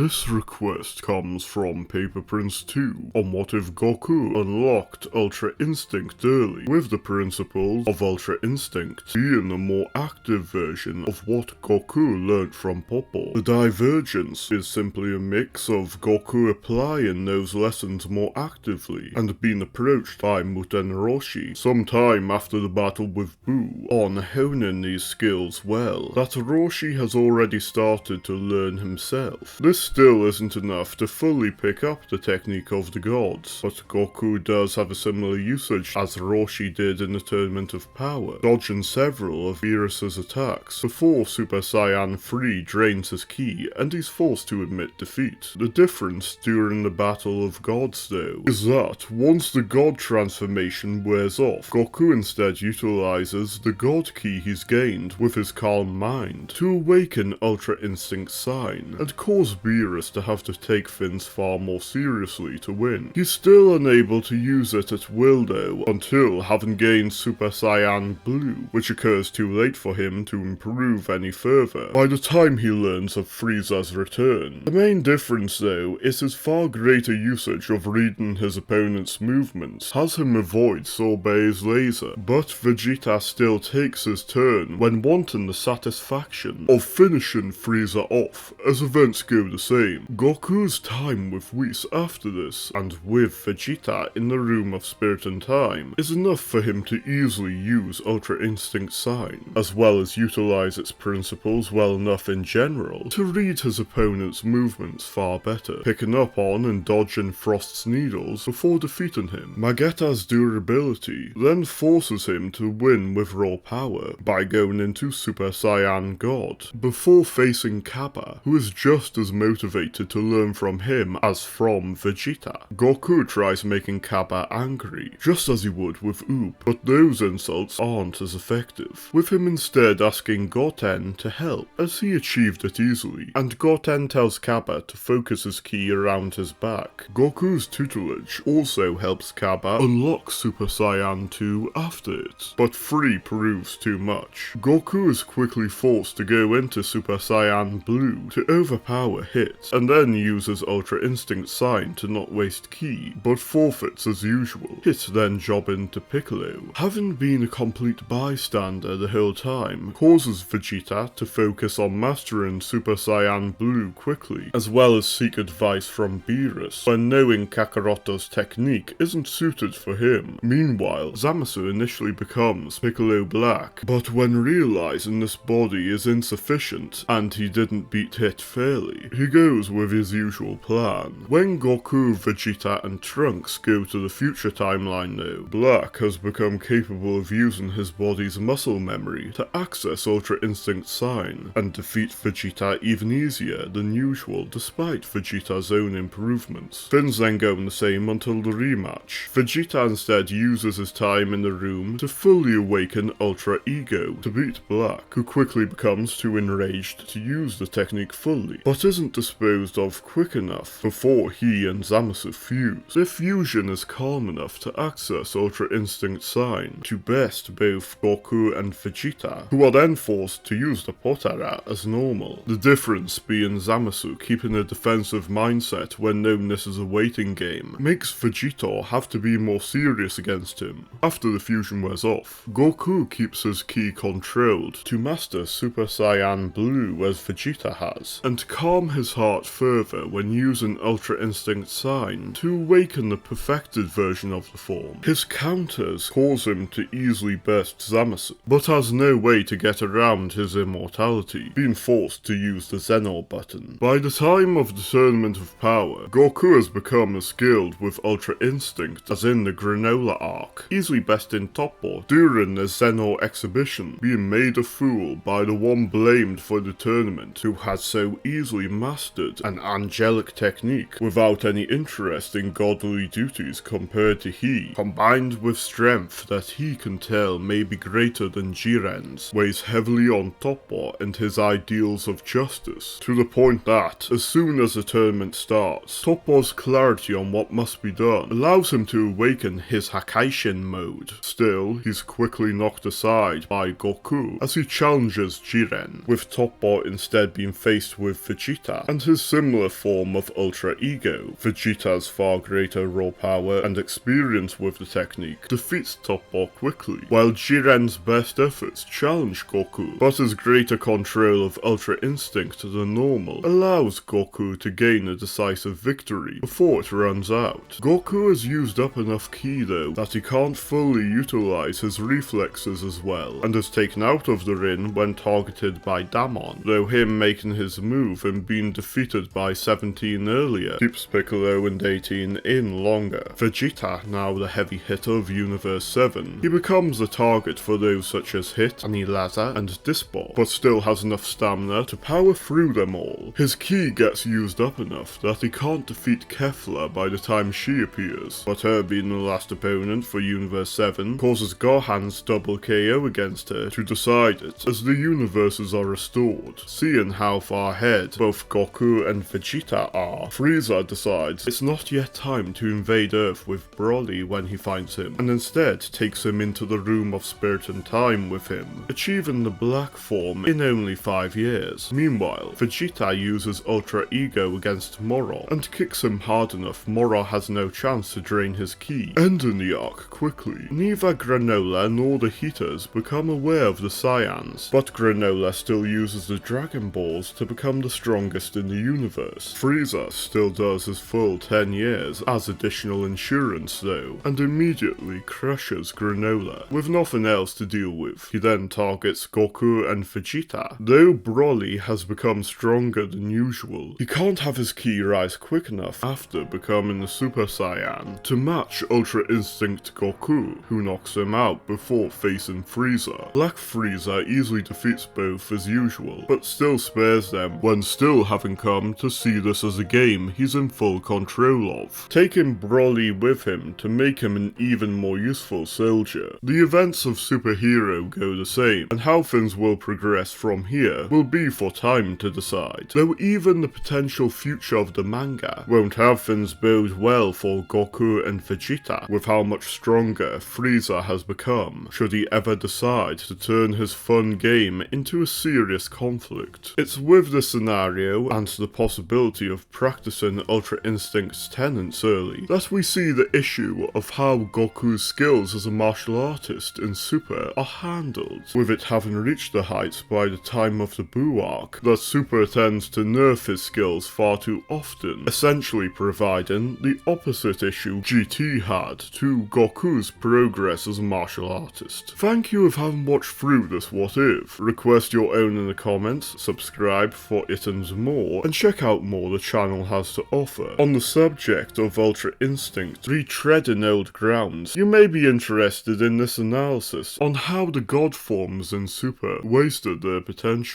This request comes from Paper Prince 2 on what if Goku unlocked Ultra Instinct early, with the principles of Ultra Instinct being the more active version of what Goku learnt from Popo. The divergence is simply a mix of Goku applying those lessons more actively and being approached by Muten Roshi sometime after the battle with Buu on honing these skills well that Roshi has already started to learn himself. This still isn't enough to fully pick up the technique of the gods, but Goku does have a similar usage as Roshi did in the Tournament of Power, dodging several of Beerus's attacks before Super Saiyan 3 drains his ki and he's forced to admit defeat. The difference during the Battle of Gods though, is that once the God transformation wears off, Goku instead utilizes the God ki he's gained with his calm mind to awaken Ultra Instinct Sign and cause Beerus to have to take things far more seriously to win. He's still unable to use it at will though, until having gained Super Saiyan Blue, which occurs too late for him to improve any further by the time he learns of Frieza's return. The main difference though is his far greater usage of reading his opponent's movements has him avoid Sorbet's laser, but Vegeta still takes his turn when wanting the satisfaction of finishing Frieza off, as events go the same. Goku's time with Whis after this, and with Vegeta in the Room of Spirit and Time, is enough for him to easily use Ultra Instinct Sign, as well as utilize its principles well enough in general to read his opponent's movements far better, picking up on and dodging Frost's needles before defeating him. Mageta's durability then forces him to win with raw power by going into Super Saiyan God, before facing Kappa, who is just as motivated to learn from him as from Vegeta. Goku tries making Kappa angry, just as he would with Oob, but those insults aren't as effective, with him instead asking Goten to help, as he achieved it easily, and Goten tells Kappa to focus his ki around his back. Goku's tutelage also helps Kappa unlock Super Saiyan 2 after it, but 3 proves too much. Goku is quickly forced to go into Super Saiyan Blue to overpower Hit, and then uses Ultra Instinct Sign to not waste ki, but forfeits as usual. Hit then jobbing to Piccolo, having been a complete bystander the whole time, causes Vegeta to focus on mastering Super Saiyan Blue quickly, as well as seek advice from Beerus, when knowing Kakaroto's technique isn't suited for him. Meanwhile, Zamasu initially becomes Piccolo Black, but when realizing this body is insufficient and he didn't beat Hit fairly, he goes with his usual plan. When Goku, Vegeta and Trunks go to the future timeline though, Black has become capable of using his body's muscle memory to access Ultra Instinct Sign, and defeat Vegeta even easier than usual despite Vegeta's own improvements. Things then go the same until the rematch. Vegeta instead uses his time in the room to fully awaken Ultra Ego to beat Black, who quickly becomes too enraged to use the technique fully, but isn't disposed of quick enough before he and Zamasu fuse. Their fusion is calm enough to access Ultra Instinct Sign to best both Goku and Vegeta, who are then forced to use the Potara as normal. The difference being Zamasu keeping a defensive mindset when knowing this is a waiting game makes Vegeta have to be more serious against him. After the fusion wears off, Goku keeps his ki controlled to master Super Saiyan Blue as Vegeta has, and calm his heart further when using Ultra Instinct Sign to awaken the perfected version of the form. His counters cause him to easily burst Zamasu, but has no way to get around his immortality, being forced to use the Xenor button. By the time of the Tournament of Power, Goku has become as skilled with Ultra Instinct as in the Granola arc, easily besting Toppo during the Xenor exhibition, being made a fool by the one blamed for the tournament who had so easily mastered an angelic technique without any interest in godly duties compared to he, combined with strength that he can tell may be greater than Jiren's, weighs heavily on Toppo and his ideals of justice, to the point that, as soon as the tournament starts, Toppo's clarity on what must be done allows him to awaken his Hakaishin mode. Still, he's quickly knocked aside by Goku as he challenges Jiren, with Toppo instead being faced with Vegeta and his similar form of Ultra Ego. Vegeta's far greater raw power and experience with the technique defeats Top Ball quickly, while Jiren's best efforts challenge Goku, but his greater control of Ultra Instinct than normal allows Goku to gain a decisive victory before it runs out. Goku has used up enough ki though that he can't fully utilize his reflexes as well, and is taken out of the ring when targeted by Damon, though him making his move and being defeated by 17 earlier keeps Piccolo and 18 in longer. Vegeta, now the heavy hitter of Universe 7, he becomes a target for those such as Hit, Anilaza, and Disbot, but still has enough stamina to power through them all. His ki gets used up enough that he can't defeat Kefla by the time she appears, but her being the last opponent for Universe 7 causes Gohan's double KO against her to decide it as the universes are restored. Seeing how far ahead both Goku and Vegeta are, Frieza decides it's not yet time to invade Earth with Broly when he finds him, and instead takes him into the Room of Spirit and Time with him, achieving the black form in only 5 years. Meanwhile, Vegeta uses Ultra Ego against Moro, and kicks him hard enough Moro has no chance to drain his ki, ending the arc quickly. Neither Granola nor the Heaters become aware of the Saiyans, but Granola still uses the Dragon Balls to become the strongest in the universe. Frieza still does his full 10 years as additional insurance though, and immediately crushes Granola. With nothing else to deal with, he then targets Goku and Vegeta. Though Broly has become stronger than usual, he can't have his ki rise quick enough after becoming the Super Saiyan to match Ultra Instinct Goku, who knocks him out before facing Frieza. Black Frieza easily defeats both as usual, but still spares them when still having come to see this as a game he's in full control of, taking Broly with him to make him an even more useful soldier. The events of Superhero go the same, and how things will progress from here will be for time to decide, though even the potential future of the manga won't have things bode well for Goku and Vegeta with how much stronger Frieza has become, should he ever decide to turn his fun game into a serious conflict. It's with this scenario and the possibility of practicing Ultra Instinct's tenets early that we see the issue of how Goku's skills as a martial artist in Super are handled, with it having reached the heights by the time of the Buu arc that Super tends to nerf his skills far too often, essentially providing the opposite issue GT had to Goku's progress as a martial artist. Thank you for having watched through this What If. Request your own in the comments, subscribe for it and more, and check out more the channel has to offer. On the subject of Ultra Instinct retreading old grounds, you may be interested in this analysis on how the god forms in Super wasted their potential.